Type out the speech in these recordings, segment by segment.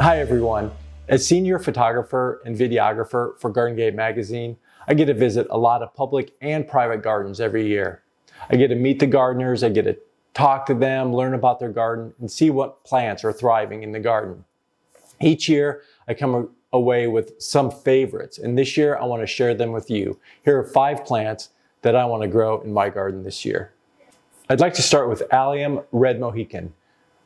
Hi everyone. As Senior Photographer and Videographer for Garden Gate magazine, I get to visit a lot of public and private gardens every year. I get to meet the gardeners, I get to talk to them, learn about their garden, and see what plants are thriving in the garden. Each year, I come away with some favorites, and this year I want to share them with you. Here are 5 plants that I want to grow in my garden this year. I'd like to start with Allium Red Mohican.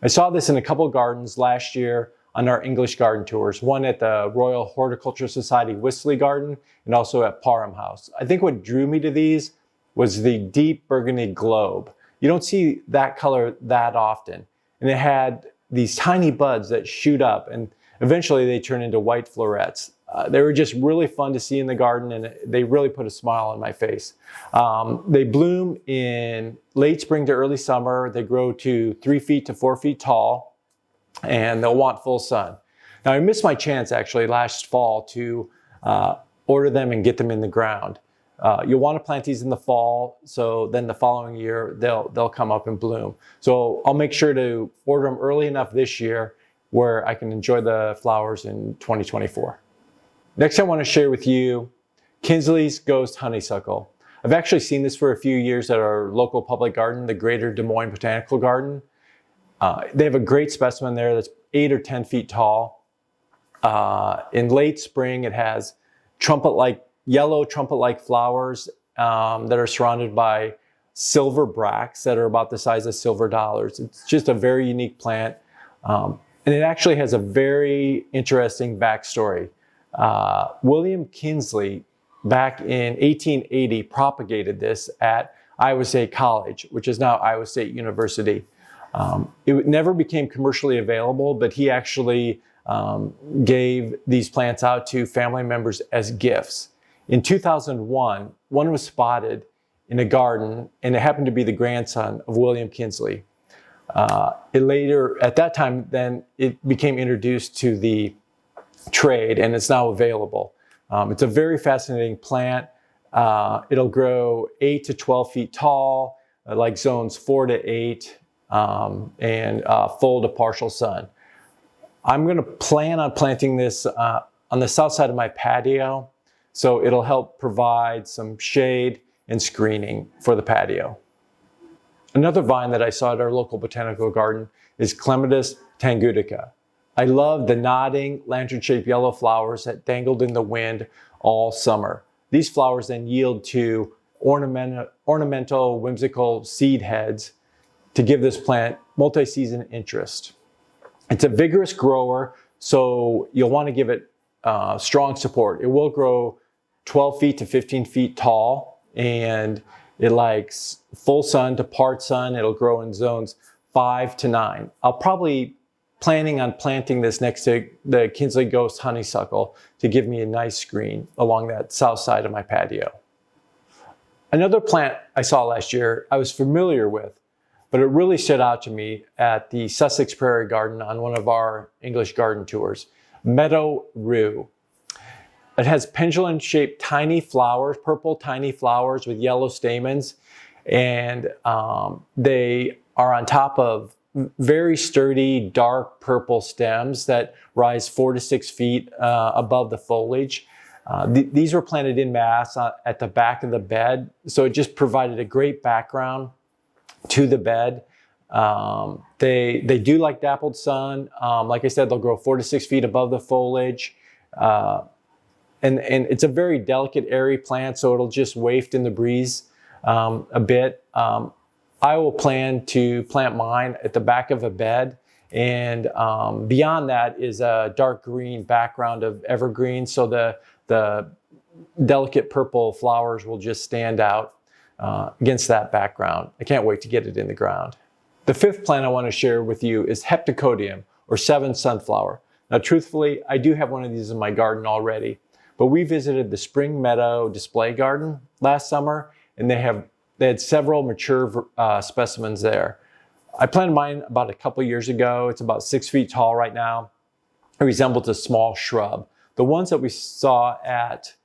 I saw this in a couple gardens last year on our English garden tours, one at the Royal Horticultural Society Wisley Garden and also at Parham House. I think what drew me to these was the deep burgundy globe. You don't see that color that often. And it had these tiny buds that shoot up and eventually they turn into white florets. They were just really fun to see in the garden and they really put a smile on my face. They bloom in late spring to early summer. They grow to 3 feet to 4 feet tall and they'll want full sun. Now I missed my chance actually last fall to order them and get them in the ground. You'll want to plant these in the fall, so then the following year they'll come up and bloom. So I'll make sure to order them early enough this year where I can enjoy the flowers in 2024. Next I want to share with you Kinsley's Ghost Honeysuckle. I've actually seen this for a few years at our local public garden, the Greater Des Moines Botanical Garden. They have a great specimen there that's 8 or 10 feet tall. In late spring it has yellow trumpet-like flowers that are surrounded by silver bracts that are about the size of silver dollars. It's just a very unique plant. And it actually has a very interesting backstory. William Kinsley, back in 1880, propagated this at Iowa State College, which is now Iowa State University. It never became commercially available, but he actually gave these plants out to family members as gifts. In 2001, one was spotted in a garden, and it happened to be the grandson of William Kinsley. At that time, then it became introduced to the trade, and it's now available. It's a very fascinating plant. It'll grow 8 to 12 feet tall, like zones 4 to 8, and full to partial sun. I'm going to plan on planting this on the south side of my patio, so it'll help provide some shade and screening for the patio. Another vine that I saw at our local botanical garden is Clementine Tangutica. I love the nodding, lantern-shaped yellow flowers that dangled in the wind all summer. These flowers then yield to ornamental, whimsical seed heads to give this plant multi-season interest. It's a vigorous grower, so you'll want to give it strong support. It will grow 12 feet to 15 feet tall, and it likes full sun to part sun. It'll grow in zones 5 to 9. I'll probably planning on planting this next to the Kinsley Ghost Honeysuckle to give me a nice screen along that south side of my patio. Another plant I saw last year I was familiar with, but it really stood out to me at the Sussex Prairie Garden on one of our English garden tours, Meadow Roo. It has pendulum-shaped tiny flowers, purple tiny flowers with yellow stamens, and they are on top of very sturdy, dark purple stems that rise 4 to 6 feet above the foliage. These were planted in mass at the back of the bed, so it just provided a great background to the bed. They do like dappled sun. Like I said, they'll grow 4 to 6 feet above the foliage. And it's a very delicate, airy plant, so it'll just waft in the breeze a bit. I will plan to plant mine at the back of a bed, and beyond that is a dark green background of evergreen, so the delicate purple flowers will just stand out against that background. I can't wait to get it in the ground. The 5th plant I want to share with you is Heptocodium, or 7 sunflower. Now truthfully, I do have one of these in my garden already, but we visited the Spring Meadow display garden last summer, and they had several mature specimens there. I planted mine about a couple years ago. It's about 6 feet tall right now. It resembles a small shrub. The ones that we saw at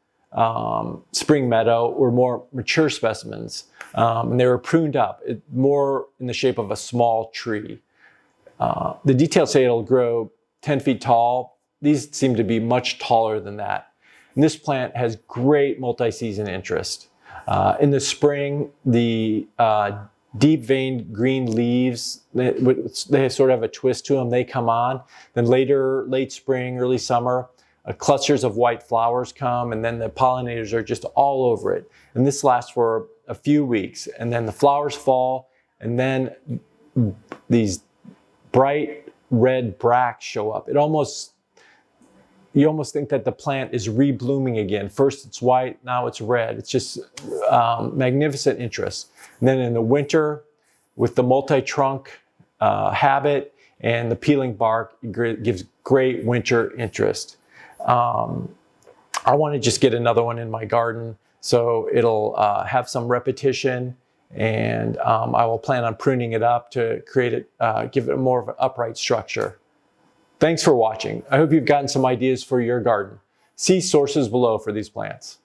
Spring Meadow were more mature specimens, and they were pruned up, more in the shape of a small tree. The details say it'll grow 10 feet tall. These seem to be much taller than that. And this plant has great multi-season interest. In the spring, the deep veined green leaves, they sort of have a twist to them. They come on. Then later, late spring, early summer, clusters of white flowers come, and then the pollinators are just all over it. And this lasts for a few weeks. And then the flowers fall, and then these bright red bracts show up. You almost think that the plant is reblooming again. First it's white, now it's red. It's just magnificent interest. And then in the winter, with the multi-trunk habit and the peeling bark, it gives great winter interest. I want to just get another one in my garden, so it'll have some repetition, and I will plan on pruning it up to create it, give it more of an upright structure. Thanks for watching. I hope you've gotten some ideas for your garden. See sources below for these plants.